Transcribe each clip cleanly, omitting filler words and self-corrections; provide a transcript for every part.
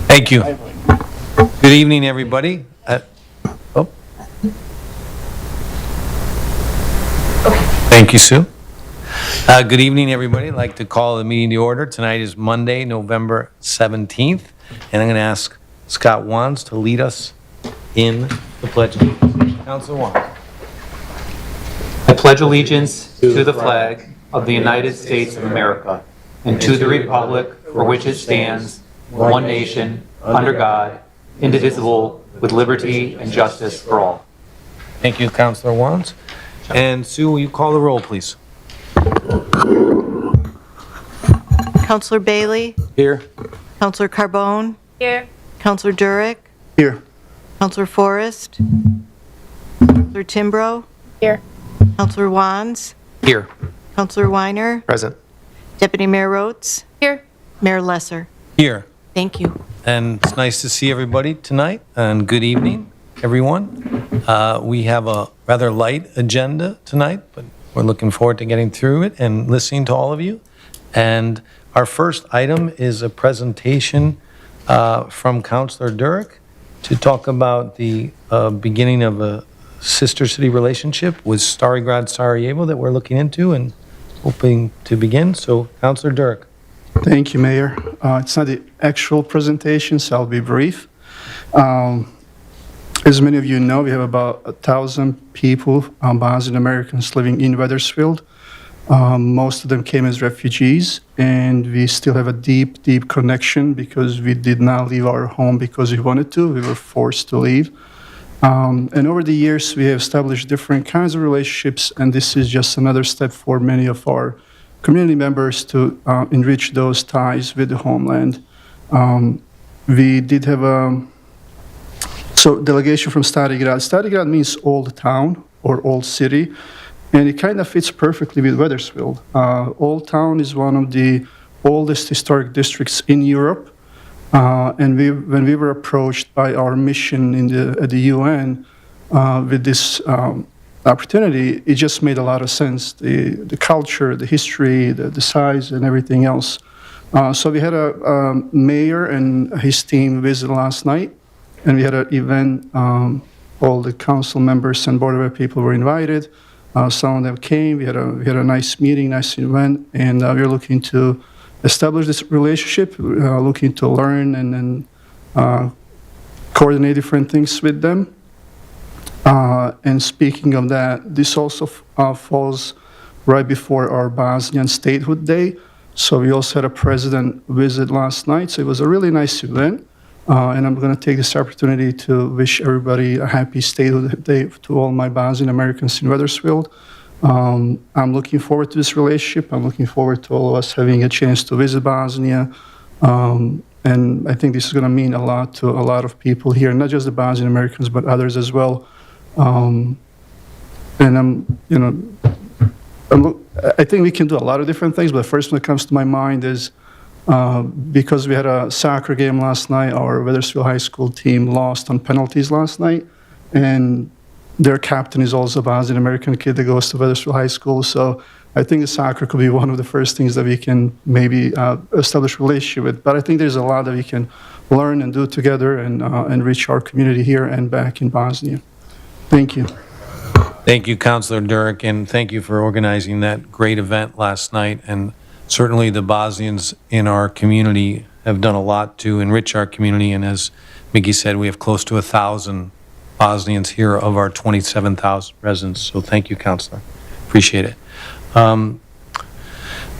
Thank you. Good evening, everybody. Thank you, Sue. Good evening, everybody. I'd like to call the meeting to order. Tonight is Monday, November 17th, and I'm going to ask Scott Wands to lead us in the Pledge of Allegiance. Councilor Wands. I pledge allegiance to the flag of the United States of America and to the republic for which it stands, one nation, under God, indivisible, with liberty and justice for all. Thank you, Councilor Wands. And Sue, will you call the roll, please? Councilor Bailey? Here. Councilor Carbone? Here. Councilor Durick? Here. Councilor Forrest? Councilor Timbrow? Here. Councilor Wands? Here. Councilor Weiner? Present. Deputy Mayor Rhodes? Here. Mayor Lesser? Here. Thank you. And it's nice to see everybody tonight, and good evening, everyone. We have a rather light agenda tonight, but we're looking forward to getting through it and listening to all of you. And our first item is a presentation from Councilor Durick to talk about the beginning of a sister city relationship with Stari, Grad, Sarajevo that we're looking into and hoping to begin. So, Councilor Durick. Thank you, Mayor. It's not the actual presentation, so I'll be brief. As many of you know, we have about 1,000 people, Bosnian Americans living in Wethersfield. Most of them came as refugees, and we still have a deep, deep connection because we did not leave our home because we wanted to. We were forced to leave. And over the years, we have established different kinds of relationships, and this is just another step for many of our community members to enrich those ties with the homeland. We did have a delegation from Stari Grad. Stari Grad means old town or old city, and it kind of fits perfectly with Wethersfield. Old Town is one of the oldest historic districts in Europe, and when we were approached by our mission at the UN with this opportunity, it just made a lot of sense. The culture, the history, the size, and everything else. So we had a mayor and his team visit last night, and we had an event. All the council members and board of people were invited. Some of them came. We had a nice meeting, nice event, and we're looking to establish this relationship, looking to learn and then coordinate different things with them. And speaking of that, this also falls right before our Bosnian Statehood Day. So we also had a president visit last night. So it was a really nice event. And I'm going to take this opportunity to wish everybody a happy Statehood Day to all my Bosnian Americans in Wethersfield. I'm looking forward to this relationship. I'm looking forward to all of us having a chance to visit Bosnia. And I think this is going to mean a lot to a lot of people here, not just the Bosnian Americans, but others as well. And I think we can do a lot of different things, but the first one that comes to my mind is because we had a soccer game last night, our Wethersfield High School team lost on penalties last night, and their captain is also a Bosnian American kid that goes to Wethersfield High School. So I think the soccer could be one of the first things that we can maybe establish a relationship with. But I think there's a lot that we can learn and do together and enrich our community here and back in Bosnia. Thank you. Thank you, Councilor Durick, and thank you for organizing that great event last night. And certainly the Bosnians in our community have done a lot to enrich our community. And as Mickey said, we have close to 1,000 Bosnians here of our 27,000 residents. So thank you, Councilor. Appreciate it.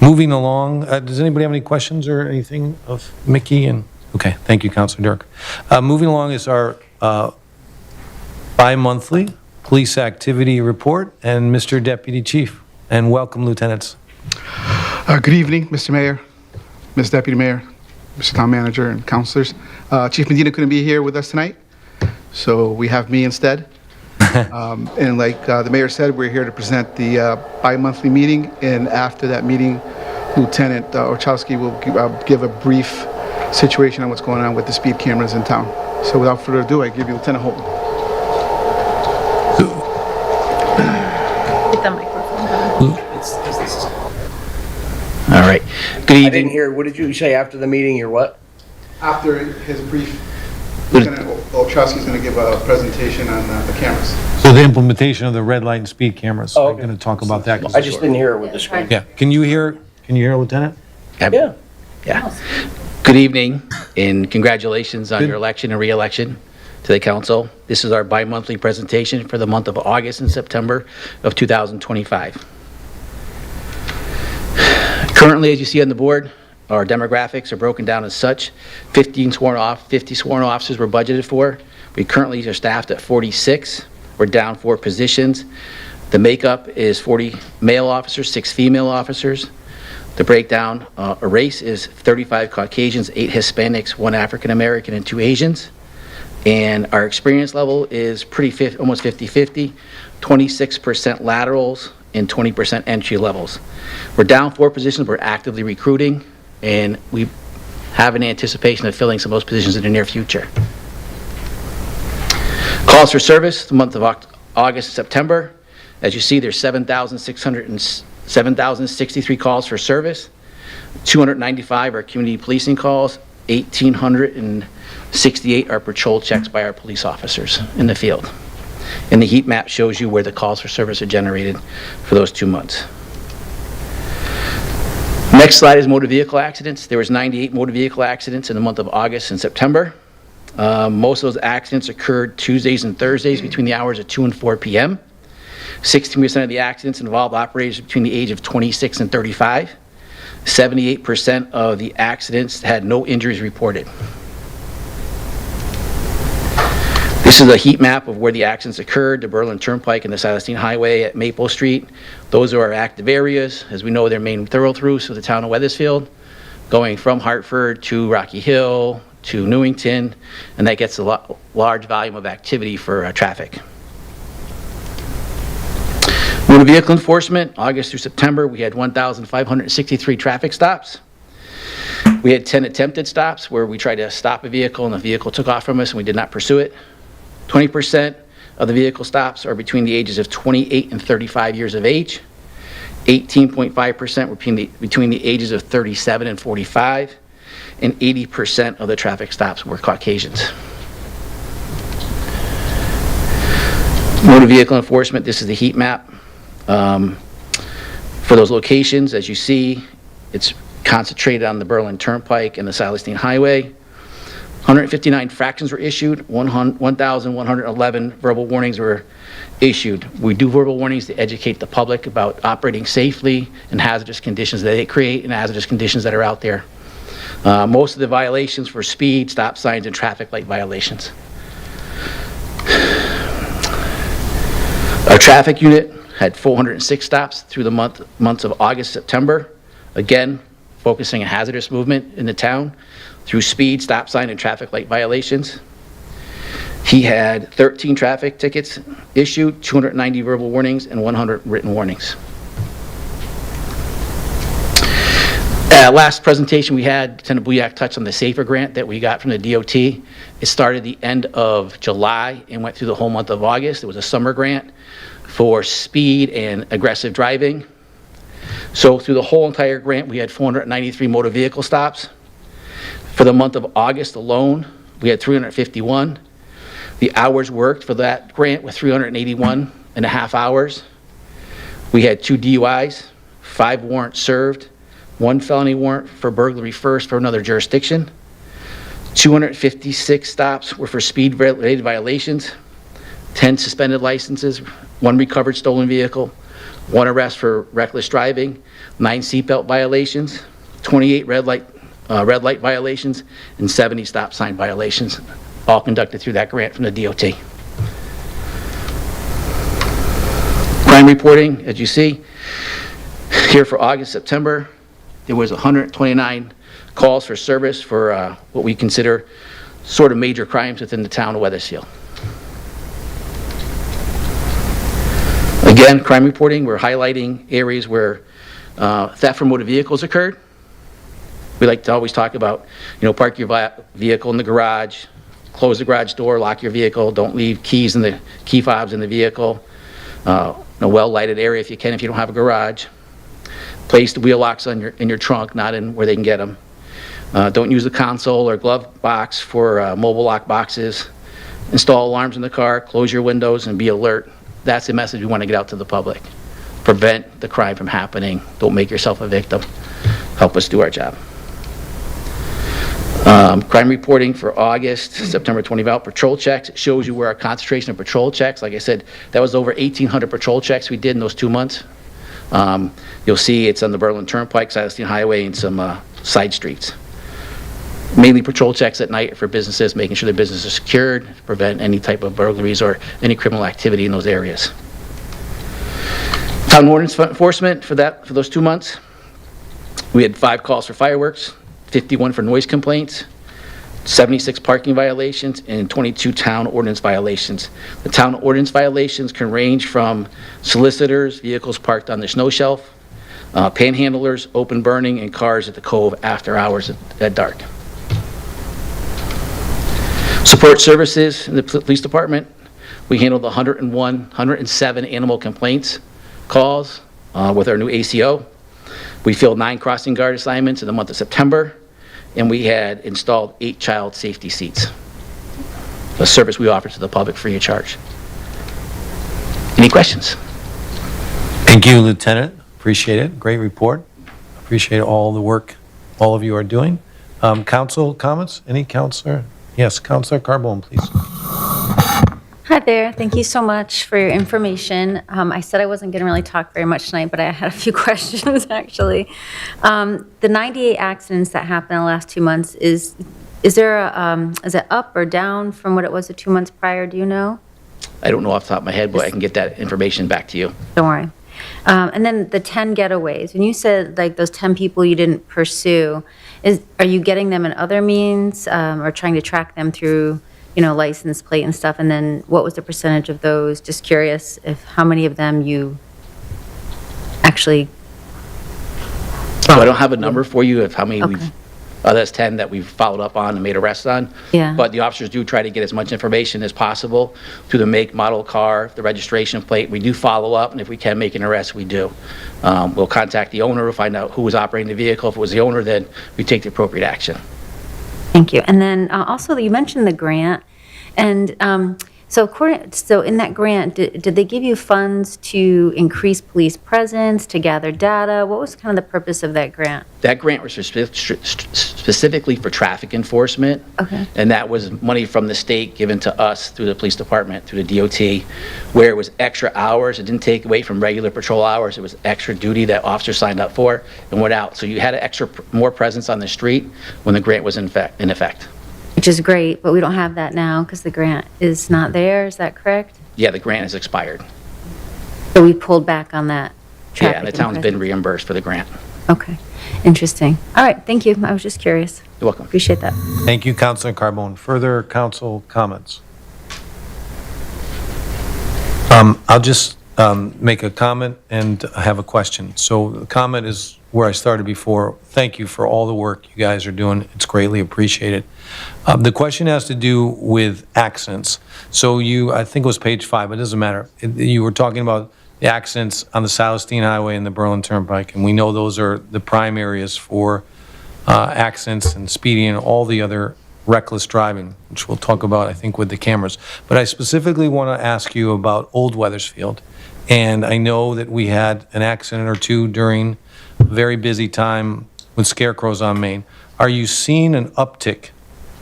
Moving along, does anybody have any questions or anything of Mickey? Okay, thank you, Councilor Durick. Moving along is our bi-monthly police activity report, and Mr. Deputy Chief, and welcome, lieutenants. Good evening, Mr. Mayor, Ms. Deputy Mayor, Mr. Town Manager, and councilors. Chief Medina couldn't be here with us tonight, so we have me instead. And like the mayor said, we're here to present the bi-monthly meeting, and after that meeting, Lieutenant Orchowski will give a brief situation on what's going on with the speed cameras in town. So without further ado, I give you Lieutenant Holton. Hit the microphone. All right. Good evening. I didn't hear. What did you say after the meeting? You're what? After his brief, Lieutenant Olszewski's going to give a presentation on the cameras. So the implementation of the red light and speed cameras. Oh, I'm going to talk about that. I just didn't hear it with the screen. Yeah, can you hear, Lieutenant? Yeah. Yeah. Good evening, and congratulations on your election and re-election to the council. This is our bi-monthly presentation for the month of August and September of 2025. Currently, as you see on the board, our demographics are broken down as such. 50 sworn officers were budgeted for. We currently are staffed at 46. We're down 4 positions. The makeup is 40 male officers, 6 female officers. The breakdown, a race is 35 Caucasians, 8 Hispanics, 1 African American, and 2 Asians. And our experience level is almost 50-50, 26% laterals and 20% entry levels. We're down 4 positions. We're actively recruiting, and we have an anticipation of filling some of those positions in the near future. Calls for service, the month of August and September. As you see, there's 7,063 calls for service. 295 are community policing calls. 1,868 are patrol checks by our police officers in the field. And the heat map shows you where the calls for service are generated for those 2 months. Next slide is motor vehicle accidents. There was 98 motor vehicle accidents in the month of August and September. Most of those accidents occurred Tuesdays and Thursdays between the hours of 2 and 4 p.m. 16% of the accidents involved operators between the age of 26 and 35. 78% of the accidents had no injuries reported. This is a heat map of where the accidents occurred, the Berlin Turnpike and the Silas Highway at Maple Street. Those are our active areas. As we know, they're main thoroughfares for the town of Wethersfield, going from Hartford to Rocky Hill to Newington, and that gets a large volume of activity for traffic. Motor vehicle enforcement, August through September, we had 1,563 traffic stops. We had 10 attempted stops where we tried to stop a vehicle and the vehicle took off from us and we did not pursue it. 20% of the vehicle stops are between the ages of 28 and 35 years of age. 18.5% were between the ages of 37 and 45. And 80% of the traffic stops were Caucasians. Motor vehicle enforcement, this is the heat map. For those locations, as you see, it's concentrated on the Berlin Turnpike and the Silas Highway. 159 fractions were issued, 1,111 verbal warnings were issued. We do verbal warnings to educate the public about operating safely and hazardous conditions that they create and hazardous conditions that are out there. Most of the violations were speed, stop signs, and traffic light violations. Our traffic unit had 406 stops through the months of August, September. Again, focusing on hazardous movement in the town through speed, stop sign, and traffic light violations. He had 13 traffic tickets issued, 290 verbal warnings, and 100 written warnings. Last presentation we had, Lieutenant Bouyak touched on the SAFER grant that we got from the DOT. It started the end of July and went through the whole month of August. It was a summer grant for speed and aggressive driving. So through the whole entire grant, we had 493 motor vehicle stops. For the month of August alone, we had 351. The hours worked for that grant were 381 and a half hours. We had 2 DUIs, 5 warrants served, 1 felony warrant for burglary first for another jurisdiction. 256 stops were for speed-related violations, 10 suspended licenses, 1 recovered stolen vehicle, 1 arrest for reckless driving, 9 seatbelt violations, 28 red light violations, and 70 stop sign violations, all conducted through that grant from the DOT. Crime reporting, as you see, here for August, September, there was 129 calls for service for what we consider sort of major crimes within the town of Wethersfield. Again, crime reporting, we're highlighting areas where theft from motor vehicles occurred. We like to always talk about, park your vehicle in the garage, close the garage door, lock your vehicle, don't leave keys in the key fobs in the vehicle, a well-lighted area if you can, if you don't have a garage. Place the wheel locks in your trunk, not in where they can get them. Don't use the console or glove box for mobile lock boxes. Install alarms in the car, close your windows, and be alert. That's the message we want to get out to the public. Prevent the crime from happening. Don't make yourself a victim. Help us do our job. Crime reporting for August, September 20 patrol checks. It shows you where our concentration of patrol checks. Like I said, that was over 1,800 patrol checks we did in those 2 months. You'll see it's on the Berlin Turnpike, Silas Highway, and some side streets. Mainly patrol checks at night for businesses, making sure the business is secured, to prevent any type of burglaries or any criminal activity in those areas. Town ordinance enforcement for those 2 months. We had 5 calls for fireworks, 51 for noise complaints, 76 parking violations, and 22 town ordinance violations. The town ordinance violations can range from solicitors, vehicles parked on the snow shelf, panhandlers, open burning, and cars at the cove after hours at dark. Support services in the police department. We handled 107 animal complaints calls with our new ACO. We filled 9 crossing guard assignments in the month of September, and we had installed 8 child safety seats, a service we offer to the public free of charge. Any questions? Thank you, Lieutenant. Appreciate it. Great report. Appreciate all the work all of you are doing. Council comments? Any counselor? Yes, Councilor Carbone, please. Hi there. Thank you so much for your information. I said I wasn't going to really talk very much tonight, but I had a few questions, actually. The 98 accidents that happened in the last 2 months, is there is it up or down from what it was the 2 months prior? Do you know? I don't know off the top of my head, but I can get that information back to you. Don't worry. And then the 10 getaways. When you said like those 10 people you didn't pursue, are you getting them in other means or trying to track them through, license plate and stuff? And then what was the percentage of those? Just curious how many of them you actually... So I don't have a number for you of how many Okay. That's 10 that we've followed up on and made arrests on. Yeah. But the officers do try to get as much information as possible through the make, model, car, the registration plate. We do follow up, and if we can make an arrest, we do. We'll contact the owner, find out who was operating the vehicle. If it was the owner, then we take the appropriate action. Thank you. And then also you mentioned the grant, and so in that grant, did they give you funds to increase police presence, to gather data? What was kind of the purpose of that grant? That grant was specifically for traffic enforcement. Okay. And that was money from the state given to us through the police department, through the DOT, where it was extra hours. It didn't take away from regular patrol hours. It was extra duty that officers signed up for and went out. So you had more presence on the street when the grant was in effect. Which is great, but we don't have that now because the grant is not there. Is that correct? Yeah, the grant has expired. So we pulled back on that Yeah, traffic and the town's been presence. reimbursed for the grant. Okay, interesting. All right, thank you. I was just curious. You're welcome. Appreciate that. Thank you, Councilor Carbone. Further council comments? I'll just make a comment and have a question. So the comment is where I started before. Thank you for all the work you guys are doing. It's greatly appreciated. The question has to do with accidents. So I think it was page 5, but it doesn't matter. You were talking about the accidents on the Silas Highway and the Berlin Turnpike, and we know those are the prime areas for accidents and speeding and all the other reckless driving, which we'll talk about, I think, with the cameras. But I specifically want to ask you about Old Weathersfield. And I know that we had an accident or two during a very busy time with scarecrows on Main. Are you seeing an uptick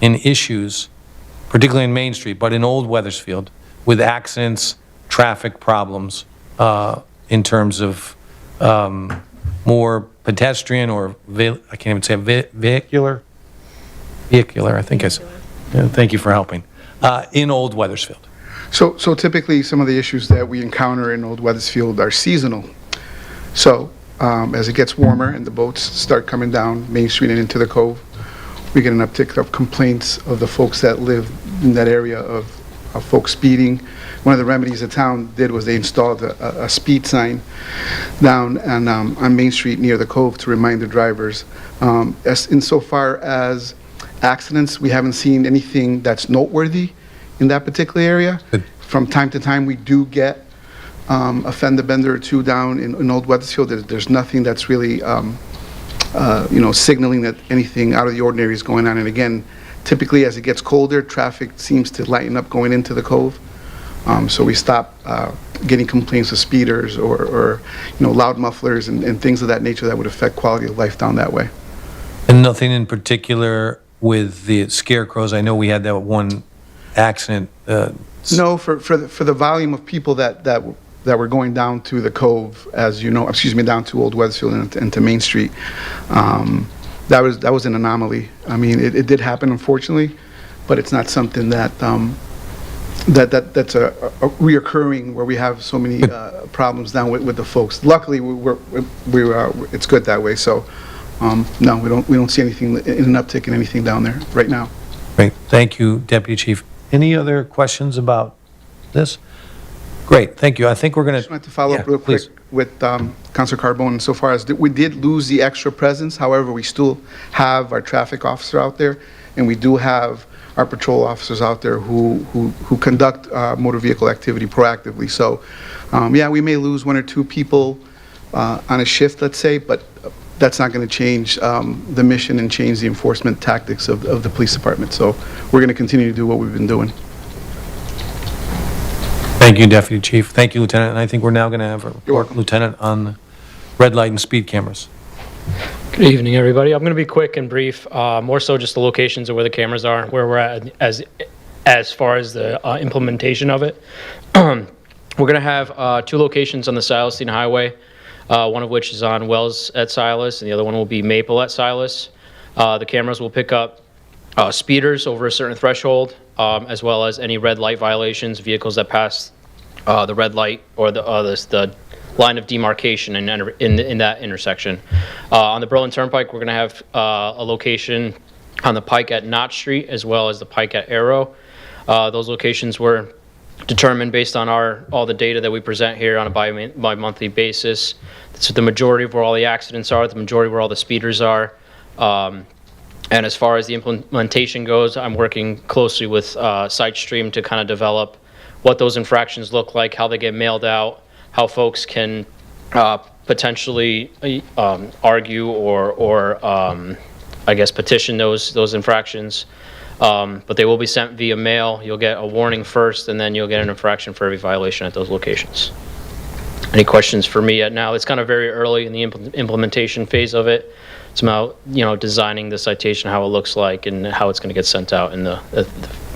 in issues, particularly in Main Street, but in Old Weathersfield, with accidents, traffic problems, in terms of more pedestrian or, I can't even say vehicular? Vehicular, I think I said. Yeah, thank you for helping. In Old Weathersfield. So typically, some of the issues that we encounter in Old Weathersfield are seasonal. So as it gets warmer and the boats start coming down Main Street and into the Cove, we get an uptick of complaints of the folks that live in that area of folks speeding. One of the remedies the town did was they installed a speed sign down on Main Street near the Cove to remind the drivers. Insofar as accidents, we haven't seen anything that's noteworthy in that particular area. Good. From time to time, we do get a fender bender or two down in Old Weathersfield. There's nothing that's really signaling that anything out of the ordinary is going on. And again, typically as it gets colder, traffic seems to lighten up going into the cove. So we stop getting complaints of speeders or loud mufflers and things of that nature that would affect quality of life down that way. And nothing in particular with the scarecrows? I know we had that one accident. No, for the volume of people that were going down to the cove, as you know, down to Old Weathersfield and to Main Street, that was an anomaly. I mean, it did happen, unfortunately, but it's not something that's a reoccurring where we have so many problems down with the folks. Luckily, it's good that way. So, no, we don't see anything in an uptick in anything down there right now. Great. Thank you, Deputy Chief. Any other questions about this? Great. Thank you. I think we're going to... I just wanted to follow up real quick with Councilor Carbone. So far as we did lose the extra presence, however, we still have our traffic officer out there, and we do have our patrol officers out there who conduct motor vehicle activity proactively. So, yeah, we may lose 1 or 2 people on a shift, let's say, but that's not going to change the mission and change the enforcement tactics of the police department. So we're going to continue to do what we've been doing. Thank you, Deputy Chief. Thank you, Lieutenant. And I think we're now going to have a report, Lieutenant, on red light and speed cameras. Good evening, everybody. I'm going to be quick and brief, more so just the locations of where the cameras are, where we're at as far as the implementation of it. We're going to have 2 locations on the Silas Highway, one of which is on Wells at Silas, and the other one will be Maple at Silas. The cameras will pick up speeders over a certain threshold, as well as any red light violations, vehicles that pass the red light or the line of demarcation in that intersection. On the Berlin Turnpike, we're going to have a location on the Pike at Knott Street, as well as the Pike at Arrow. Those locations were determined based on all the data that we present here on a bi-monthly basis. So the majority of where all the accidents are, the majority where all the speeders are. And as far as the implementation goes, I'm working closely with SiteStream to kind of develop what those infractions look like, how they get mailed out, how folks can potentially argue or I guess petition those infractions. But they will be sent via mail. You'll get a warning first, and then you'll get an infraction for every violation at those locations. Any questions for me yet now? It's kind of very early in the implementation phase of it. It's about, designing the citation, how it looks like, and how it's going to get sent out in the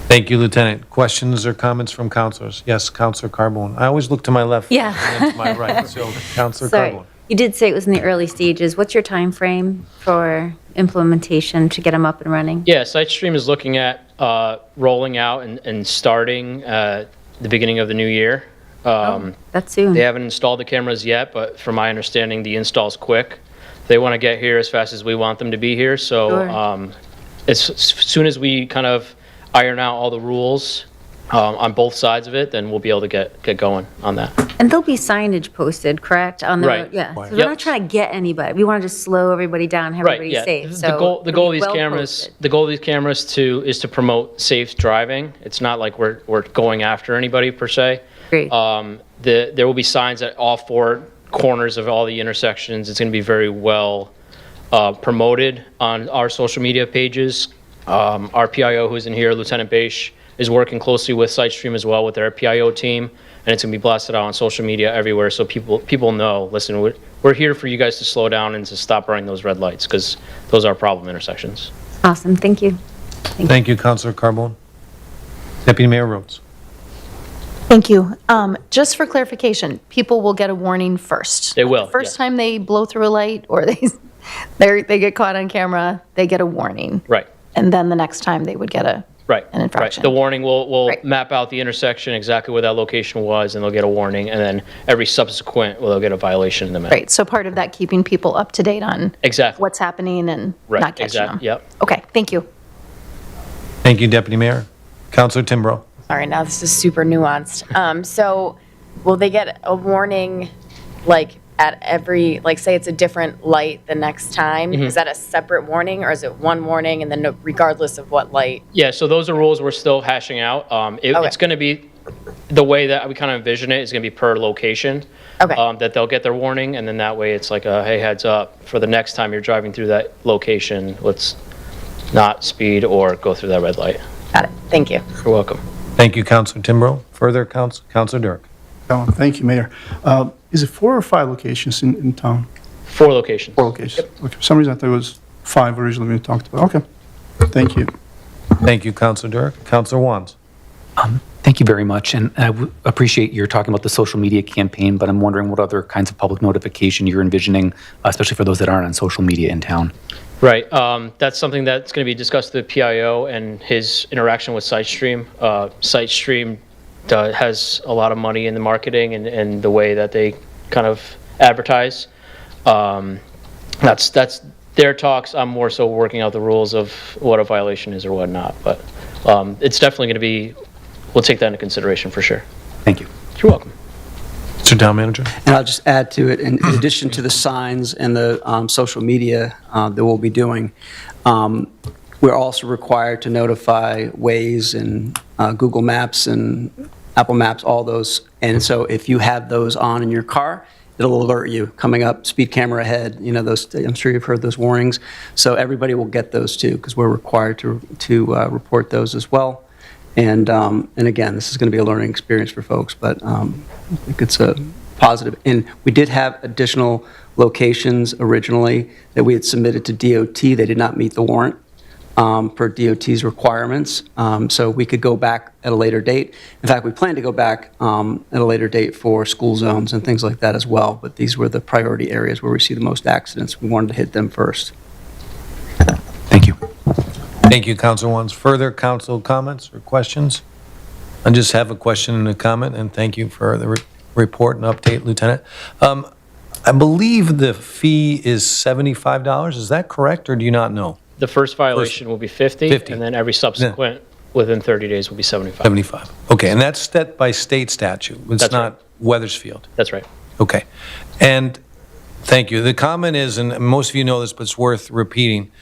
Thank you, Lieutenant. Questions or comments from councilors? Yes, Councilor Carbone. I always look to my left Yeah. and to my right. So, Councilor Sorry. Carbone. You did say it was in the early stages. What's your time frame for implementation to get them up and running? Yeah, SiteStream is looking at rolling out and starting the beginning of the new year. That's soon. They haven't installed the cameras yet, but from my understanding, the install's quick. They want to get here as fast as we want them to be here. So Sure. as soon as we kind of iron out all the rules on both sides of it, then we'll be able to get going on that. And there'll be signage posted, correct? On the Right. Yeah. So we're Yep. not trying to get anybody. We want to just slow everybody down, have everybody safe. The So goal it'll of be these well cameras, posted. the goal of these cameras is to promote safe driving. It's not like we're going after anybody per se. Great. There will be signs at all 4 corners of all the intersections. It's going to be very well promoted on our social media pages. Our PIO, who's in here, Lieutenant Beish, is working closely with SiteStream as well with their PIO team, and it's going to be blasted out on social media everywhere so people know, listen, we're here for you guys to slow down and to stop running those red lights, because those are problem intersections. Awesome. Thank you. Thank you, Councilor Carbone. Deputy Mayor Rhodes. Thank you. Just for clarification, people will get a warning first. They will, The first yes. time they blow through a light or they get caught on camera, they get a warning. Right. And then the next time they would get an infraction. The warning will Right. map out the intersection, exactly where that location was, and they'll get a warning, and then every subsequent, they'll get a violation in the minute. Right, so part of that, keeping people up to date on Exactly. what's happening and Right, not catching them. exactly, yep. Okay, thank you. Thank you, Deputy Mayor. Councilor Timbrow. All right, now this is super nuanced. So will they get a warning, like, at every, like, say it's a different light the next time? Mm-hmm. Is that a separate warning, or is it one warning and then regardless of what light? Yeah, so those are rules we're still hashing out. Okay. It's going to be the way that we kind of envision it is going to be per location. Okay. That they'll get their warning, and then that way it's like a, hey, heads up, for the next time you're driving through that location, let's not speed or go through that red light. Got it. Thank you. You're welcome. Thank you, Councilor Timbrow. Further, Councilor Dirk. Thank you, Mayor. Is it 4 or 5 locations in town? 4 locations. 4 locations. Okay. For some reason, I thought it was 5 originally when we talked about. Okay. Thank you. Thank you, Councilor Dirk. Councilor Wands. Thank you very much, and I appreciate you're talking about the social media campaign, but I'm wondering what other kinds of public notification you're envisioning, especially for those that aren't on social media in town. Right. That's something that's going to be discussed with the PIO and his interaction with SiteStream. SiteStream has a lot of money in the marketing and the way that they kind of advertise. That's their talks. I'm more so working out the rules of what a violation is or whatnot. But it's definitely going to be, we'll take that into consideration for sure. Thank you. You're welcome. Mr. Town Manager. And I'll just add to it, in addition to the signs and the social media that we'll be doing, we're also required to notify Waze and Google Maps and Apple Maps, all those. And so if you have those on in your car, it'll alert you coming up, speed camera ahead, you know, those, I'm sure you've heard those warnings. So everybody will get those too, because we're required to report those as well. And again, this is going to be a learning experience for folks, but I think it's a positive. And we did have additional locations originally that we had submitted to DOT. They did not meet the warrant per DOT's requirements. So we could go back at a later date. In fact, we plan to go back at a later date for school zones and things like that as well. But these were the priority areas where we see the most accidents. We wanted to hit them first. Thank you. Thank you, Councilor Wands. Further council comments or questions? I just have a question and a comment, and thank you for the report and update, Lieutenant. I believe the fee is $75. Is that correct, or do you not know? The first violation will be 50, 50. and then every subsequent within 30 days will be 75. 75. Okay, and that's set by state statute. It's That's not Weathersfield. That's right. Okay. And thank you. The comment is, and most of you know this, but it's worth repeating,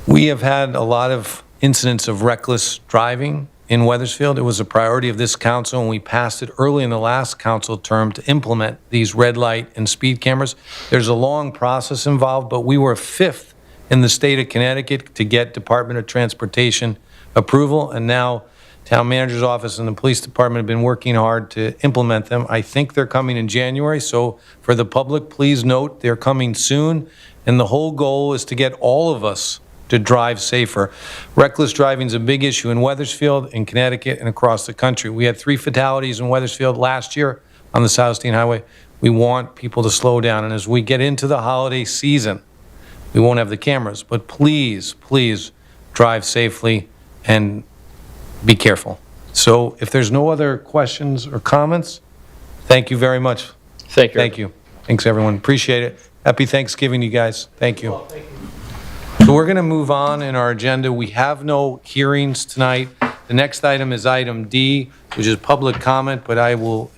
we have had a lot of incidents of reckless driving in Weathersfield. It was a priority of this council, and we passed it early in the last council term to implement these red light and speed cameras. There's a long process involved, but we were 5th in the state of Connecticut to get Department of Transportation approval, and now Town Manager's Office and the Police Department have been working hard to implement them. I think they're coming in January, so for the public, please note they're coming soon, and the whole goal is to get all of us to drive safer. Reckless driving is a big issue in Weathersfield, in Connecticut, and across the country. We had 3 fatalities in Weathersfield last year on the South Steen Highway. We want people to slow down, and as we get into the holiday season, we won't have the cameras, but please, please drive safely and be careful. So if there's no other questions or comments, thank you very much. Thank you. Thank you. Thanks, everyone. Appreciate it. Happy Thanksgiving, you guys. Thank you. So we're going to move on in our agenda. We have no hearings tonight. The next item is item D, which is public comment, but I will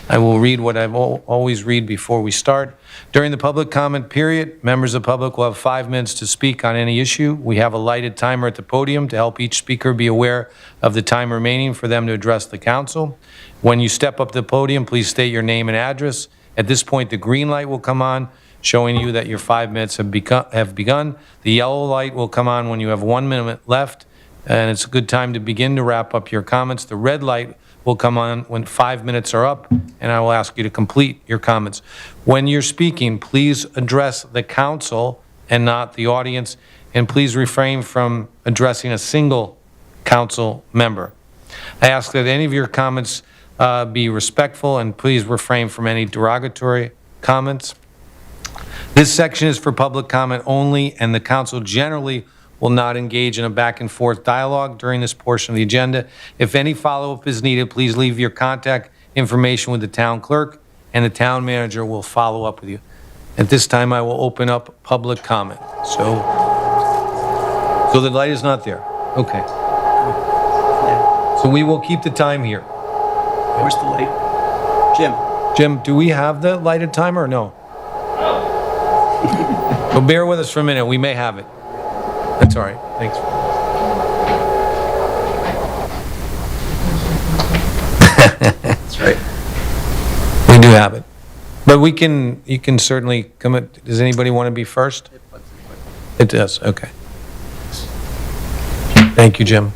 read what I always read before we start. During the public comment period, members of the public will have 5 minutes to speak on any issue. We have a lighted timer at the podium to help each speaker be aware of the time remaining for them to address the council. When you step up to the podium, please state your name and address. At this point, the green light will come on, showing you that your 5 minutes have begun. The yellow light will come on when you have 1 minute left, and it's a good time to begin to wrap up your comments. The red light will come on when 5 minutes are up, and I will ask you to complete your comments. When you're speaking, please address the council and not the audience, and please refrain from addressing a single council member. I ask that any of your comments be respectful, and please refrain from any derogatory comments. This section is for public comment only, and the council generally will not engage in a back and forth dialogue during this portion of the agenda. If any follow-up is needed, please leave your contact information with the town clerk, and the town manager will follow up with you. At this time, I will open up public comment. So the light is not there. Okay. So we will keep the time here. Where's the light? Jim. Jim, do we have the lighted timer or no? So bear with us for a minute. We may have it. That's all right. Thanks. You have it. But you can certainly come at, does anybody want to be first? It does, okay. Thank you, Jim.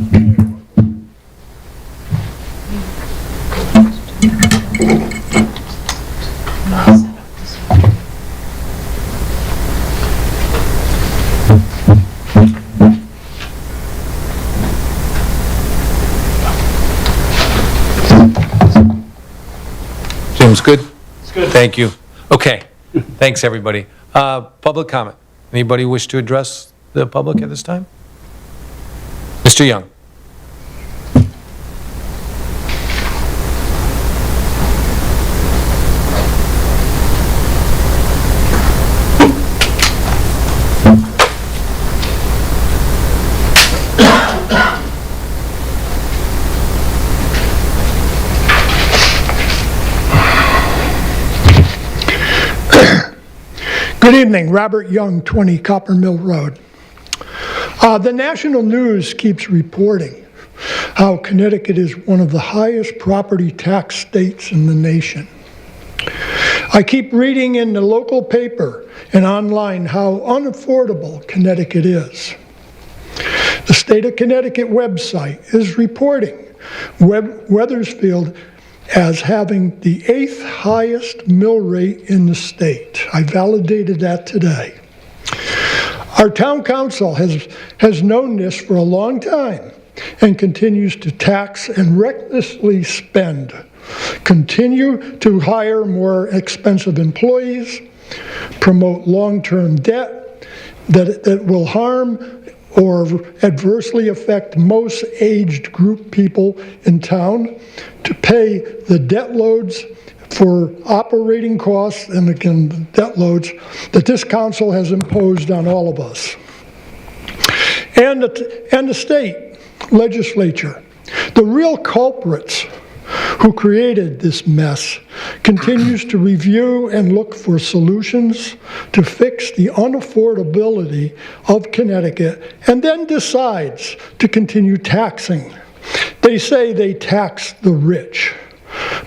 Jim's good? It's good. Thank you. Okay, thanks, everybody. Public comment. Anybody wish to address the public at this time? Mr. Young. Good evening, Robert Young, 20 Copper Mill Road. The national news keeps reporting how Connecticut is one of the highest property tax states in the nation. I keep reading in the local paper and online how unaffordable Connecticut is. The State of Connecticut website is reporting Wethersfield as having the 8th highest mill rate in the state. I validated that today. Our town council has known this for a long time and continues to tax and recklessly spend, continue to hire more expensive employees, promote long-term debt that will harm or adversely affect most aged group people in town, to pay the debt loads for operating costs and again the debt loads that this council has imposed on all of us. And the state legislature, the real culprits who created this mess, continues to review and look for solutions to fix the unaffordability of Connecticut and then decides to continue taxing. They say they tax the rich,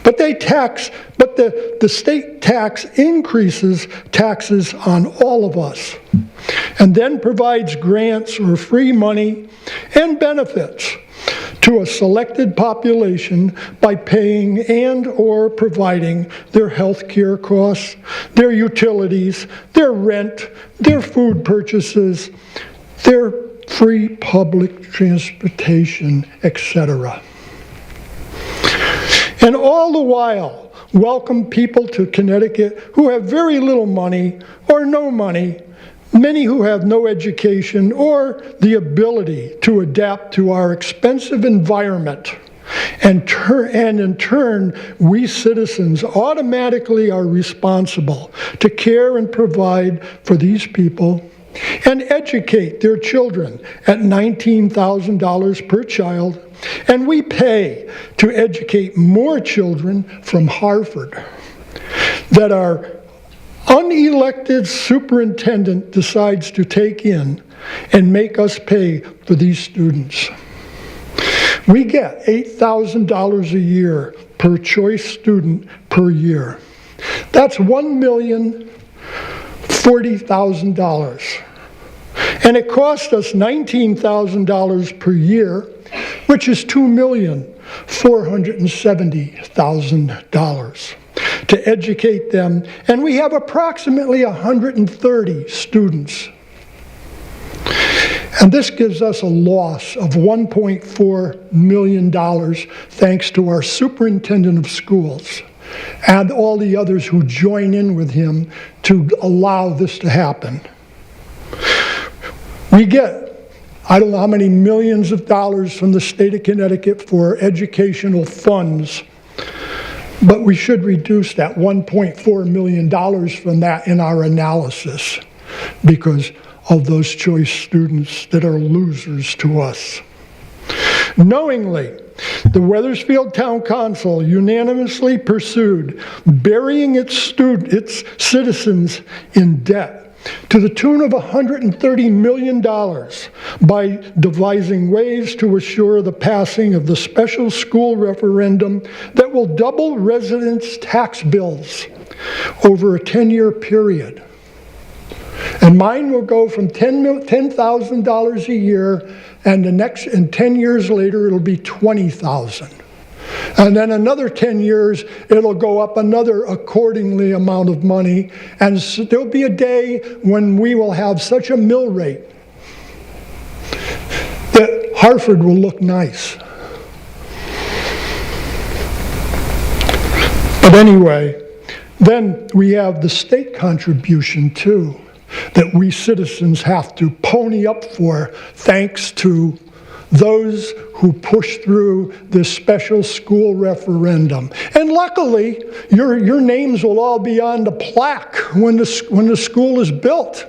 but the state tax increases taxes on all of us and then provides grants or free money and benefits to a selected population by paying and or providing their health care costs, their utilities, their rent, their food purchases, their free public transportation, etc. And all the while, welcome people to Connecticut who have very little money or no money, many who have no education or the ability to adapt to our expensive environment. And in turn, we citizens automatically are responsible to care and provide for these people and educate their children at $19,000 per child. And we pay to educate more children from Harvard that our unelected superintendent decides to take in and make us pay for these students. We get $8,000 a year per choice student per year. That's $1,040,000. And it cost us $19,000 per year, which is $2,470,000 to educate them. And we have approximately 130 students. And this gives us a loss of $1.4 million thanks to our superintendent of schools and all the others who join in with him to allow this to happen. We get, I don't know how many millions of dollars from the state of Connecticut for educational funds, but we should reduce that $1.4 million from that in our analysis because of those choice students that are losers to us. Knowingly, the Wethersfield Town Council unanimously pursued burying its citizens in debt to the tune of $130 million by devising ways to assure the passing of the special school referendum that will double residents' tax bills over a 10-year period. And mine will go from $10,000 a year, and 10 years later it'll be $20,000. And then another 10 years, it'll go up another accordingly amount of money. And so there'll be a day when we will have such a mill rate that Hartford will look nice. But anyway, then we have the state contribution too, that we citizens have to pony up for, thanks to those who pushed through this special school referendum. And luckily, your names will all be on the plaque when the school is built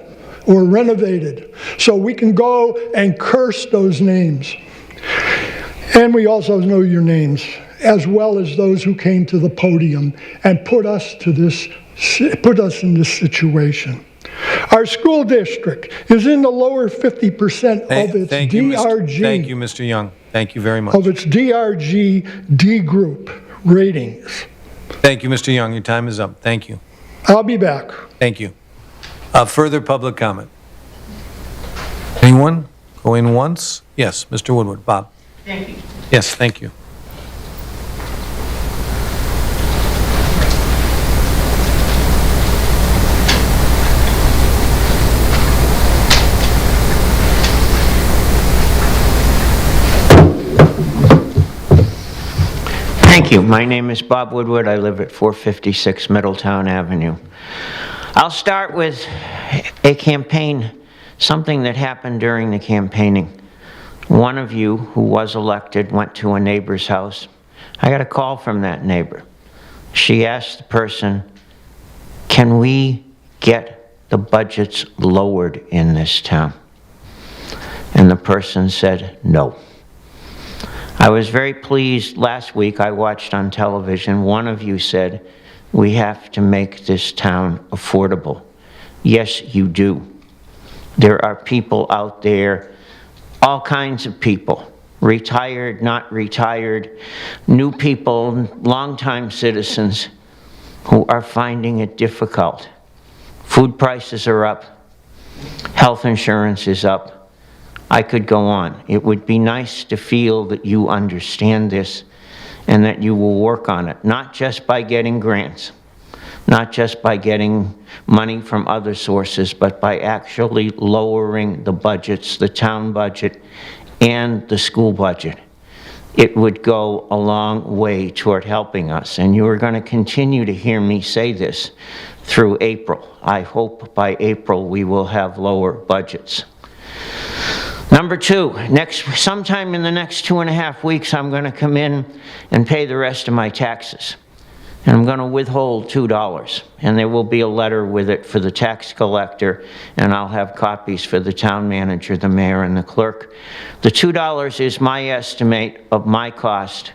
or renovated. So we can go and curse those names. And we also know your names, as well as those who came to the podium and put us in this situation. Our school district is in the lower 50% of its DRG. Thank you, Mr. Young. Thank you very much. Of its DRG D group ratings. Thank you, Mr. Young. Your time is up. Thank you. I'll be back. Thank you. Further public comment? Anyone? Going once? Yes, Mr. Woodward. Bob. Thank you. Yes, thank you. Thank you. My name is Bob Woodward. I live at 456 Middletown Avenue. I'll start with a campaign, something that happened during the campaigning. One of you who was elected went to a neighbor's house. I got a call from that neighbor. She asked the person, can we get the budgets lowered in this town? And the person said no. I was very pleased. Last week I watched on television, one of you said, we have to make this town affordable. Yes, you do. There are people out there, all kinds of people, retired, not retired, new people, longtime citizens who are finding it difficult. Food prices are up, health insurance is up. I could go on. It would be nice to feel that you understand this and that you will work on it, not just by getting grants, not just by getting money from other sources, but by actually lowering the budgets, the town budget and the school budget. It would go a long way toward helping us, and you are going to continue to hear me say this through April. I hope by April we will have lower budgets. Number two, sometime in the next 2.5 weeks, I'm going to come in and pay the rest of my taxes. And I'm going to withhold $2. And there will be a letter with it for the tax collector, and I'll have copies for the town manager, the mayor, and the clerk. The $2 is my estimate of my cost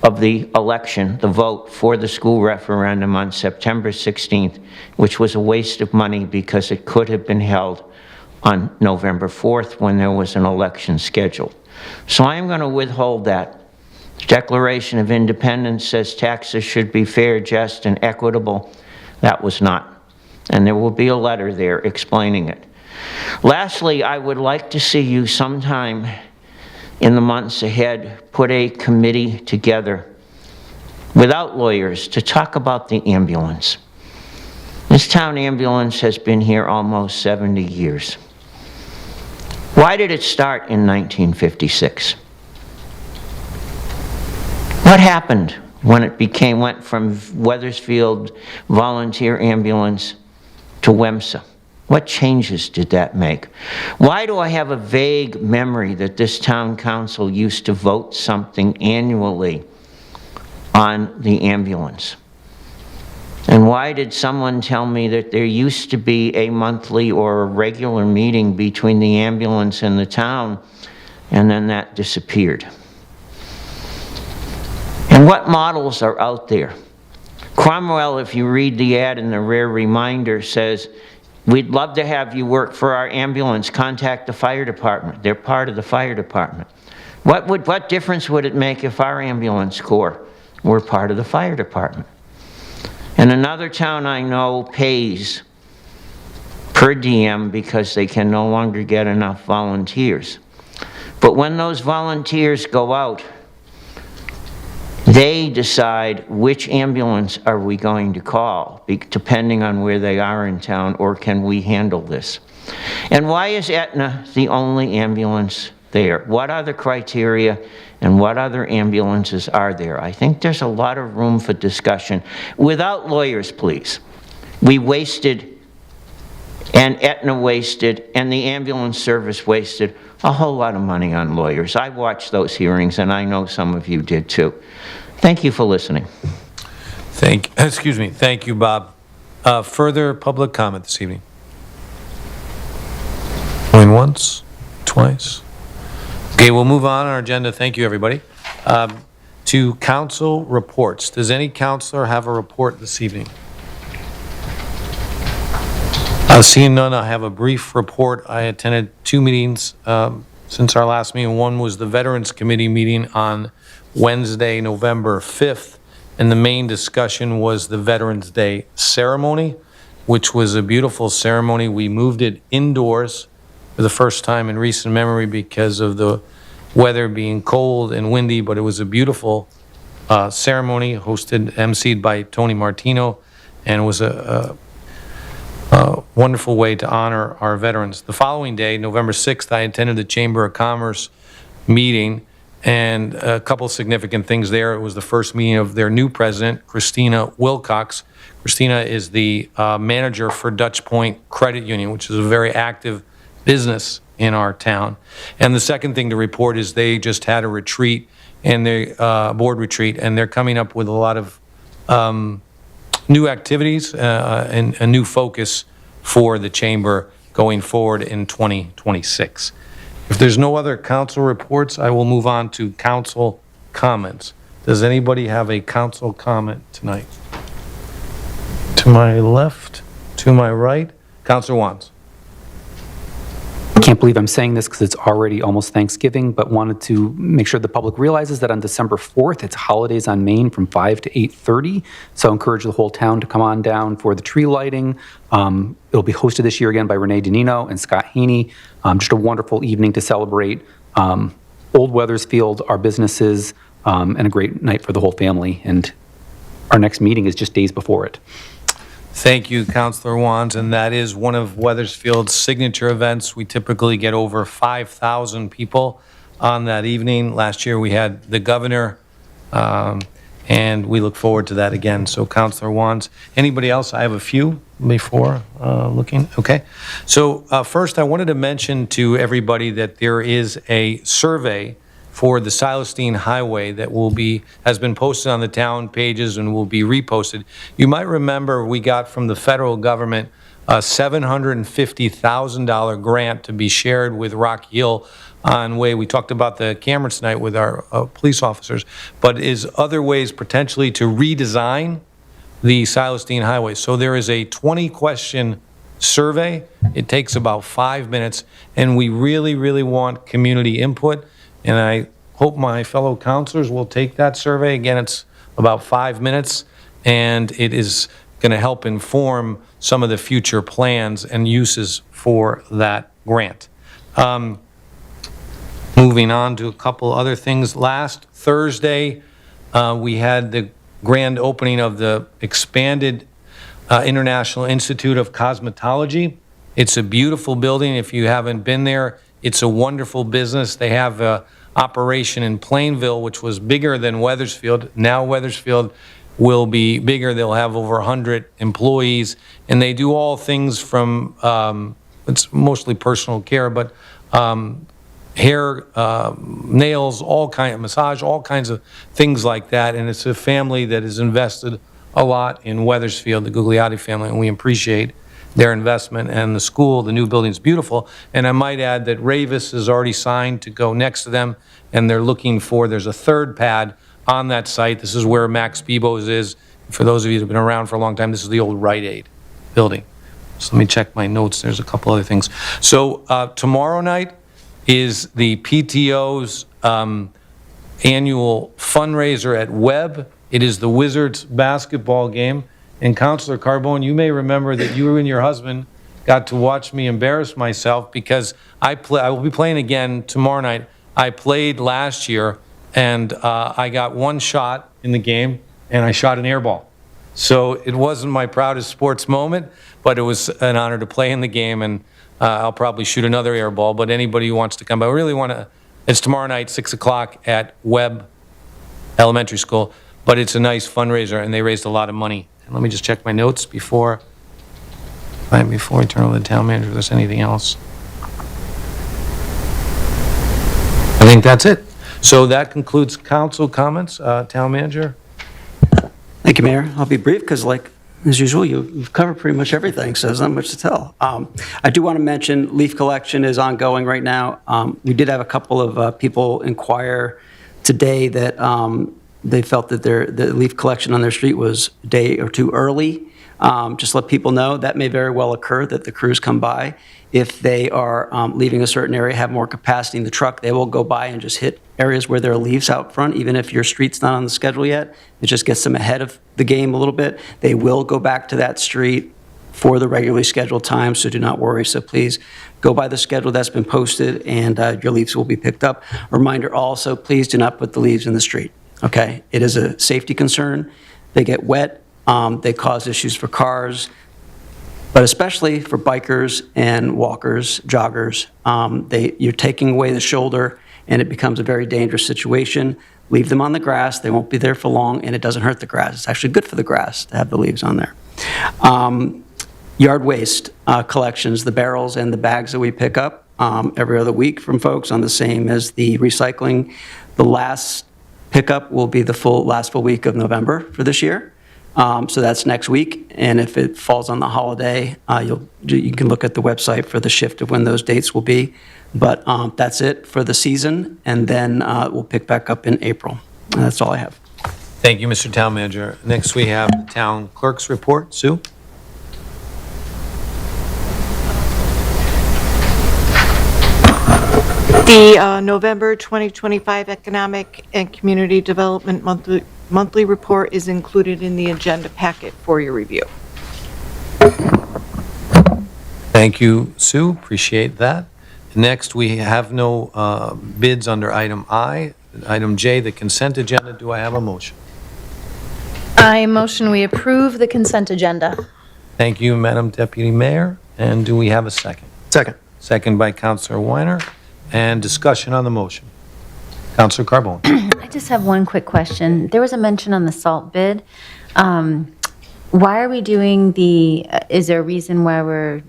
of the election, the vote for the school referendum on September 16th, which was a waste of money because it could have been held on November 4th when there was an election scheduled. So I am going to withhold that. The Declaration of Independence says taxes should be fair, just, and equitable. That was not. And there will be a letter there explaining it. Lastly, I would like to see you sometime in the months ahead put a committee together without lawyers to talk about the ambulance. This town ambulance has been here almost 70 years. Why did it start in 1956? What happened when it went from Weathersfield Volunteer Ambulance to WEMSA? What changes did that make? Why do I have a vague memory that this town council used to vote something annually on the ambulance? And why did someone tell me that there used to be a monthly or a regular meeting between the ambulance and the town, and then that disappeared? And what models are out there? Cromwell, if you read the ad in the Rare Reminder, says, We'd love to have you work for our ambulance. Contact the fire department. They're part of the fire department. What difference would it make if our ambulance corps were part of the fire department? And another town I know pays per diem because they can no longer get enough volunteers. But when those volunteers go out, they decide which ambulance are we going to call, depending on where they are in town, or can we handle this? And why is Aetna the only ambulance there? What are the criteria and what other ambulances are there? I think there's a lot of room for discussion. Without lawyers, please. We wasted, and Aetna wasted, and the ambulance service wasted a whole lot of money on lawyers. I watched those hearings, and I know some of you did too. Thank you for listening. Thank you, Bob. Further public comment this evening? Going once, twice. Okay, we'll move on our agenda. Thank you, everybody. To council reports. Does any councilor have a report this evening? Seeing none, I have a brief report. I attended 2 meetings since our last meeting. One was the Veterans Committee meeting on Wednesday, November 5th, and the main discussion was the Veterans Day ceremony, which was a beautiful ceremony. We moved it indoors for the first time in recent memory because of the weather being cold and windy, but it was a beautiful ceremony emceed by Tony Martino, and it was a wonderful way to honor our veterans. The following day, November 6th, I attended the Chamber of Commerce meeting, and a couple significant things there. It was the first meeting of their new president, Christina Wilcox. Christina is the manager for Dutch Point Credit Union, which is a very active business in our town. And the second thing to report is they just had a retreat, and they board retreat, and they're coming up with a lot of new activities and a new focus for the chamber going forward in 2026. If there's no other council reports, I will move on to council comments. Does anybody have a council comment tonight? To my left, to my right, Councilor Wands. I can't believe I'm saying this because it's already almost Thanksgiving, but wanted to make sure the public realizes that on December 4th, it's holidays on Main from 5 to 8:30. So I encourage the whole town to come on down for the tree lighting. It'll be hosted this year again by Renee Danino and Scott Haney. Just a wonderful evening to celebrate Old Weathersfield, our businesses, and a great night for the whole family. And our next meeting is just days before it. Thank you, Councilor Wands, and that is one of Weathersfield's signature events. We typically get over 5,000 people on that evening. Last year we had the governor, and we look forward to that again. So, Councilor Wands. Anybody else? I have a few before looking. Okay. So first I wanted to mention to everybody that there is a survey for the Silas Highway that has been posted on the town pages and will be reposted. You might remember we got from the federal government a $750,000 grant to be shared with Rock Hill on way. We talked about the cameras tonight with our police officers, but is other ways potentially to redesign the Silas Highway. So there is a 20-question survey. It takes about 5 minutes, and we really, really want community input. And I hope my fellow councilors will take that survey. Again, it's about 5 minutes, and it is going to help inform some of the future plans and uses for that grant. Moving on to a couple other things. Last Thursday, we had the grand opening of the expanded International Institute of Cosmetology. It's a beautiful building. If you haven't been there, it's a wonderful business. They have an operation in Plainville, which was bigger than Weathersfield. Now Weathersfield will be bigger. They'll have over 100 employees, and they do all things from, it's mostly personal care, but hair, nails, all kind of massage, all kinds of things like that. And it's a family that has invested a lot in Weathersfield, the Gugliotti family, and we appreciate their investment. And the school, the new building's beautiful. And I might add that Ravis is already signed to go next to them, and they're looking for, there's a third pad on that site. This is where Max Bebo's is. For those of you that have been around for a long time, this is the old Rite Aid building. So let me check my notes. There's a couple other things. So tomorrow night is the PTO's annual fundraiser at Webb. It is the Wizards basketball game. And Councilor Carbone, you may remember that you and your husband got to watch me embarrass myself because I will be playing again tomorrow night. I played last year, and I got one shot in the game, and I shot an air ball. So it wasn't my proudest sports moment, but it was an honor to play in the game, and I'll probably shoot another air ball. But anybody who wants to come, I really want to. It's tomorrow night, 6 o'clock at Webb Elementary School, but it's a nice fundraiser, and they raised a lot of money. And let me just check my notes before we turn over to the town manager if there's anything else. I think that's it. So that concludes council comments. Town manager? Thank you, Mayor. I'll be brief because, like, as usual, you've covered pretty much everything, so there's not much to tell. I do want to mention leaf collection is ongoing right now. We did have a couple of people inquire today that they felt that the leaf collection on their street was a day or two early. Just let people know that may very well occur, that the crews come by. If they are leaving a certain area, have more capacity in the truck, they will go by and just hit areas where there are leaves out front, even if your street's not on the schedule yet. It just gets them ahead of the game a little bit. They will go back to that street for the regularly scheduled time, so do not worry. So please go by the schedule that's been posted, and your leaves will be picked up. Reminder also, please do not put the leaves in the street, okay? It is a safety concern. They get wet. They cause issues for cars, but especially for bikers and walkers, joggers. You're taking away the shoulder, and it becomes a very dangerous situation. Leave them on the grass. They won't be there for long, and it doesn't hurt the grass. It's actually good for the grass to have the leaves on there. Yard waste collections, the barrels and the bags that we pick up every other week from folks on the same as the recycling. The last pickup will be the last full week of November for this year. So that's next week, and if it falls on the holiday, you can look at the website for the shift of when those dates will be. But that's it for the season, and then we'll pick back up in April. And that's all I have. Thank you, Mr. Town Manager. Next, we have the Town Clerk's report. Sue? The November 2025 Economic and Community Development Monthly Report is included in the agenda packet for your review. Thank you, Sue. Appreciate that. Next, we have no bids under item I. Item J, the consent agenda. Do I have a motion? I motion we approve the consent agenda. Thank you, Madam Deputy Mayor. And do we have a second? Second. Second by Councilor Weiner. And discussion on the motion. Councilor Carbone. I just have one quick question. There was a mention on the salt bid. Why are we doing is there a reason why we're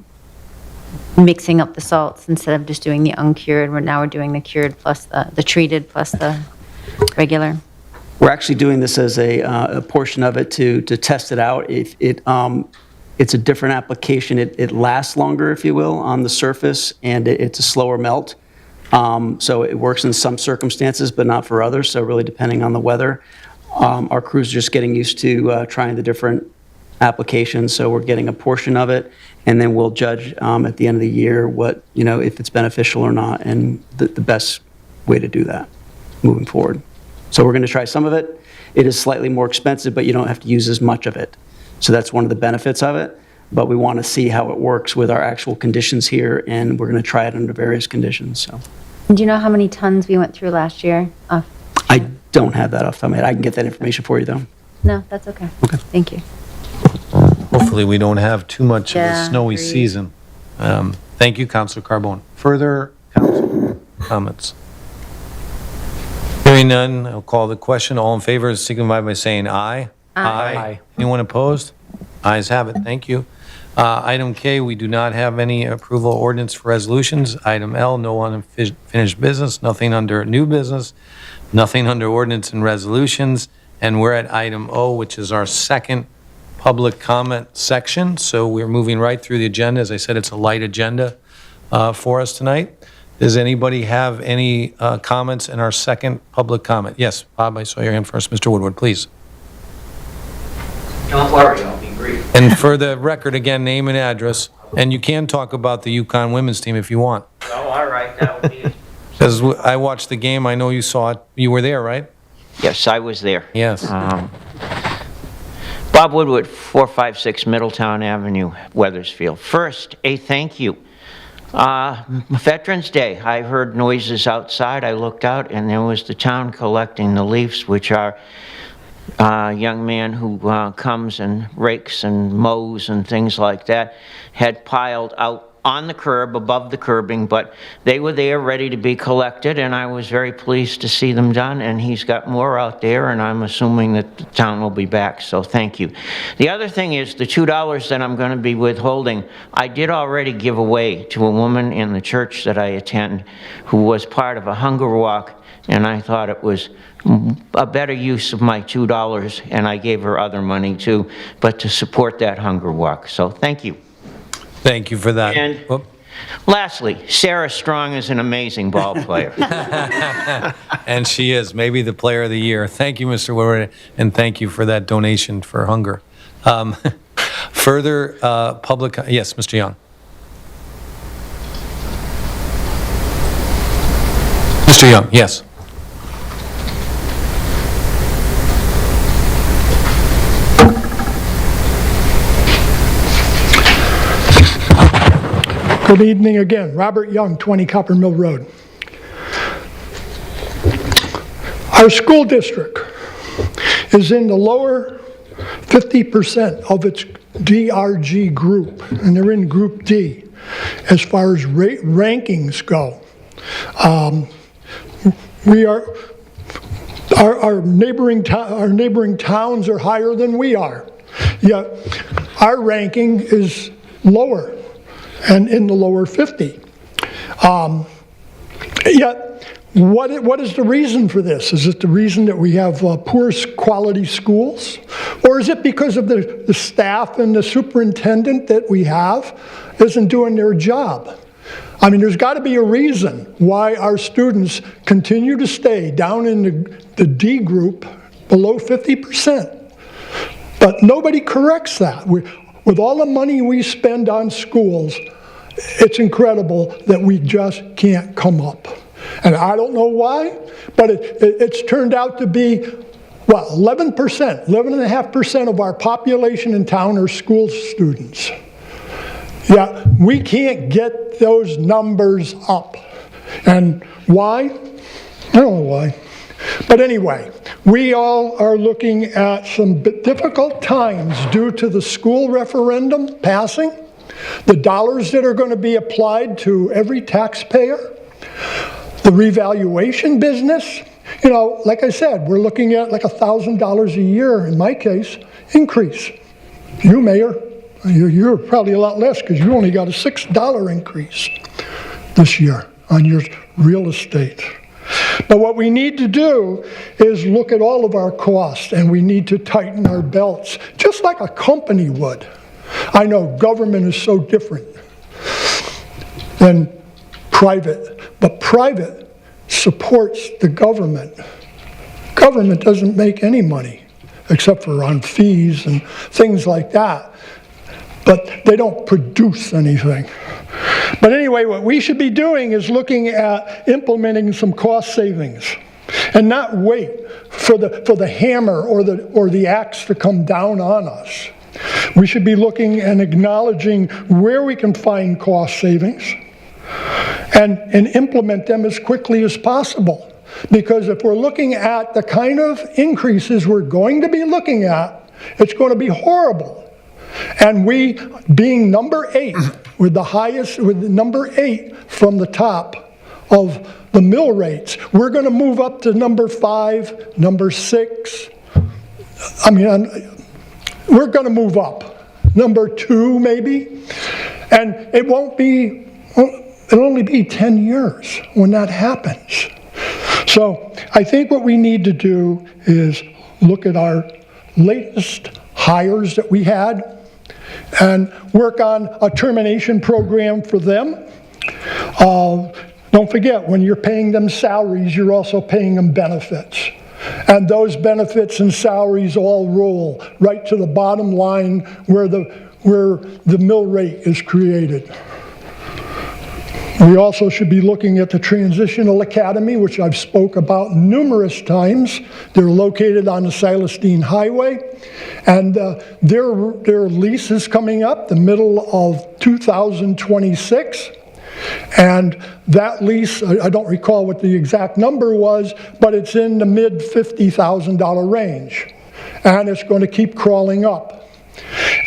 mixing up the salts instead of just doing the uncured? We're doing the cured plus the treated plus the regular? We're actually doing this as a portion of it to test it out. It's a different application. It lasts longer, if you will, on the surface, and it's a slower melt. So it works in some circumstances, but not for others, so really depending on the weather. Our crews are just getting used to trying the different applications, so we're getting a portion of it, and then we'll judge at the end of the year if it's beneficial or not, and the best way to do that moving forward. So we're going to try some of it. It is slightly more expensive, but you don't have to use as much of it. So that's one of the benefits of it, but we want to see how it works with our actual conditions here, and we're going to try it under various conditions. So. Do you know how many tons we went through last year? I don't have that off the top of my head. I can get that information for you, though. No, that's okay. Okay. Thank you. Hopefully, we don't have too much of a snowy agreed. season. Thank you, Councilor Carbone. Further council comments? Hearing none, I'll call the question. All in favor signify by saying aye. Aye. Anyone opposed? Ayes have it. Thank you. Item K, we do not have any approval ordinance for resolutions. Item L, no unfinished business, nothing under new business, nothing under ordinance and resolutions. And we're at item O, which is our second public comment section. So we're moving right through the agenda. As I said, it's a light agenda for us tonight. Does anybody have any comments in our second public comment? Yes, Bob, I saw your hand first. Mr. Woodward, please. Don't worry, I'll be brief. And for the record, again, name and address. And you can talk about the Econ women's team if you want. Oh, all right, that would be... Because I watched the game, I know you saw it. You were there, right? Yes, I was there. Yes. Bob Woodward, 456 Middletown Avenue, Weathersfield. First, a thank you. Veterans Day, I heard noises outside. I looked out, and there was the town collecting the leaves, which our young man who comes and rakes and mows and things like that had piled out on the curb, above the curbing, but they were there ready to be collected, and I was very pleased to see them done, and he's got more out there, and I'm assuming that the town will be back, so thank you. The other thing is the $2 that I'm going to be withholding, I did already give away to a woman in the church that I attend who was part of a hunger walk, and I thought it was a better use of my $2, and I gave her other money too, but to support that hunger walk, so thank you. Thank you for that. And lastly, Sarah Strong is an amazing ball player. And she is, maybe the player of the year. Thank you, Mr. Woodward, and thank you for that donation for hunger. Further public, yes, Mr. Young. Mr. Young, yes. Good evening again. Robert Young, 20 Copper Mill Road. Our school district is in the lower 50% of its DRG group, and they're in Group D as far as rankings go. Our neighboring towns are higher than we are, yet our ranking is lower and in the lower 50. Yet, what is the reason for this? Is it the reason that we have poor quality schools? Or is it because of the staff and the superintendent that we have isn't doing their job? I mean, there's got to be a reason why our students continue to stay down in the D group below 50%. But nobody corrects that. With all the money we spend on schools, it's incredible that we just can't come up. And I don't know why, but it's turned out to be, well, 11.5% of our population in town are school students. Yeah, we can't get those numbers up. And why? I don't know why. But anyway, we all are looking at some difficult times due to the school referendum passing, the dollars that are going to be applied to every taxpayer, the revaluation business. You know, like I said, we're looking at like $1,000 a year, in my case, increase. You, Mayor, you're probably a lot less because you only got a $6 increase this year on your real estate. But what we need to do is look at all of our costs, and we need to tighten our belts, just like a company would. I know government is so different than private, but private supports the government. Government doesn't make any money, except for on fees and things like that. But they don't produce anything. But anyway, what we should be doing is looking at implementing some cost savings and not wait for the hammer or the axe to come down on us. We should be looking and acknowledging where we can find cost savings and implement them as quickly as possible. Because if we're looking at the kind of increases we're going to be looking at, it's going to be horrible. And we, being number 8, with number 8 from the top of the mill rates, we're going to move up to number 5, number 6. I mean, we're going to move up. Number 2, maybe. And it'll only be 10 years when that happens. So I think what we need to do is look at our latest hires that we had and work on a termination program for them. Don't forget, when you're paying them salaries, you're also paying them benefits. And those benefits and salaries all roll right to the bottom line where where the mill rate is created. We also should be looking at the Transitional Academy, which I've spoke about numerous times. They're located on the Silas Deane Highway, and their lease is coming up the middle of 2026. And that lease, I don't recall what the exact number was, but it's in the mid $50,000 range. And it's going to keep crawling up.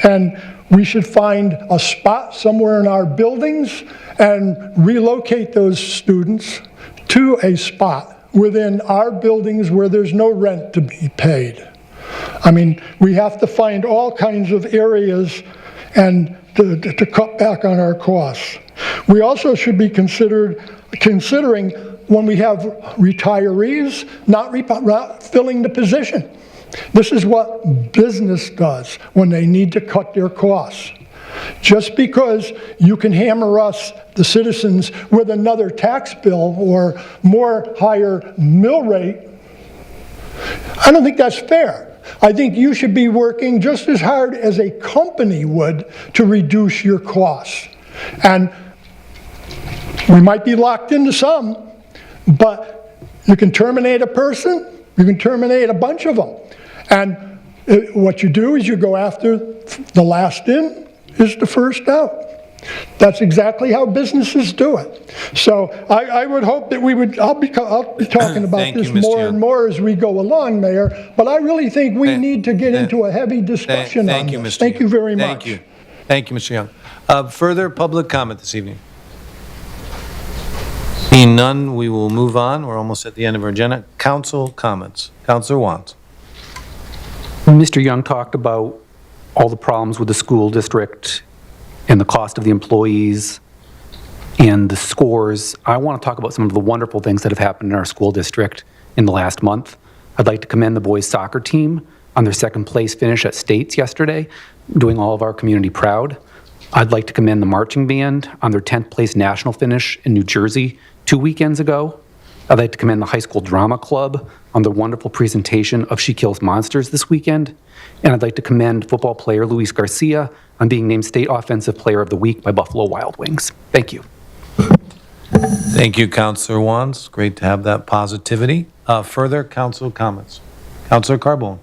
And we should find a spot somewhere in our buildings and relocate those students to a spot within our buildings where there's no rent to be paid. I mean, we have to find all kinds of areas and to cut back on our costs. We also should be considering when we have retirees not filling the position. This is what business does when they need to cut their costs. Just because you can hammer us, the citizens, with another tax bill or more higher mill rate, I don't think that's fair. I think you should be working just as hard as a company would to reduce your costs. And we might be locked into some, but you can terminate a person, you can terminate a bunch of them. And what you do is you go after the last in is the first out. That's exactly how businesses do it. So I would hope that I'll be talking about this more and more as we go along, Mayor, but I really think we need to get into a heavy discussion on this. Thank you very much. Thank you. Thank you, Mr. Young. Further public comment this evening? Seeing none, we will move on. We're almost at the end of our agenda. Council comments. Councilor Wants. Mr. Young talked about all the problems with the school district and the cost of the employees and the scores. I want to talk about some of the wonderful things that have happened in our school district in the last month. I'd like to commend the boys soccer team on their second place finish at States yesterday, doing all of our community proud. I'd like to commend the marching band on their 10th place national finish in New Jersey 2 weekends ago. I'd like to commend the high school drama club on the wonderful presentation of She Kills Monsters this weekend. And I'd like to commend football player Luis Garcia on being named State Offensive Player of the Week by Buffalo Wild Wings. Thank you. Thank you, Councilor Wants. Great to have that positivity. Further council comments. Councilor Carbone.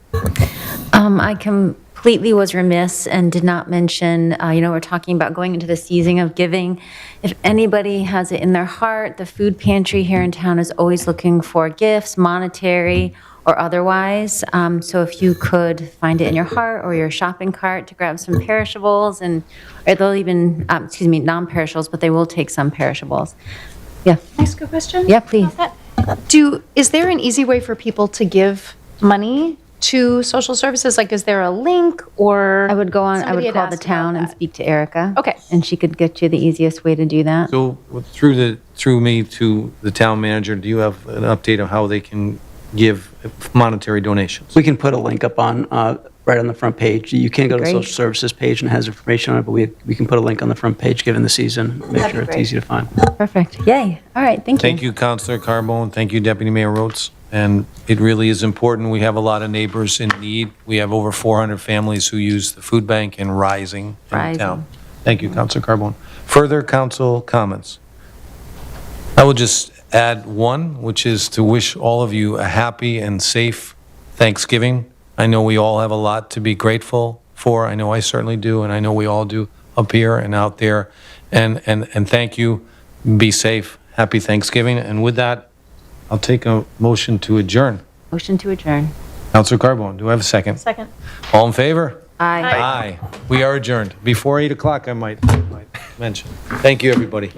I completely was remiss and did not mention, we're talking about going into the season of giving. If anybody has it in their heart, the food pantry here in town is always looking for gifts, monetary or otherwise. So if you could find it in your heart or your shopping cart to grab some perishables, or they'll even, non-perishables, but they will take some perishables. Yeah. Can I ask a question? Yeah, please. Is there an easy way for people to give money to social services? Like, is there a link or? I would call the town and speak to Erica. Okay. And she could get you the easiest way to do that. So through me to the town manager, do you have an update on how they can give monetary donations? We can put a link up on, right on the front page. You can go to the Great. social services page and it has information on it, but we can put a link on the front page given the season, make sure it's easy to find. Perfect. Yay. All right. Thank you. Thank you, Councilor Carbone. Thank you, Deputy Mayor Rhodes. And it really is important. We have a lot of neighbors in need. We have over 400 families who use the food bank and rising in town. Thank you, Councilor Carbone. Further council comments? I will just add one, which is to wish all of you a happy and safe Thanksgiving. I know we all have a lot to be grateful for. I know I certainly do, and I know we all do up here and out there. And thank you. Be safe. Happy Thanksgiving. And with that, I'll take a motion to adjourn. Motion to adjourn. Councilor Carbone, do I have a second? Second. All in favor? Aye. Aye. We are adjourned. Before 8 o'clock, I might mention. Thank you, everybody.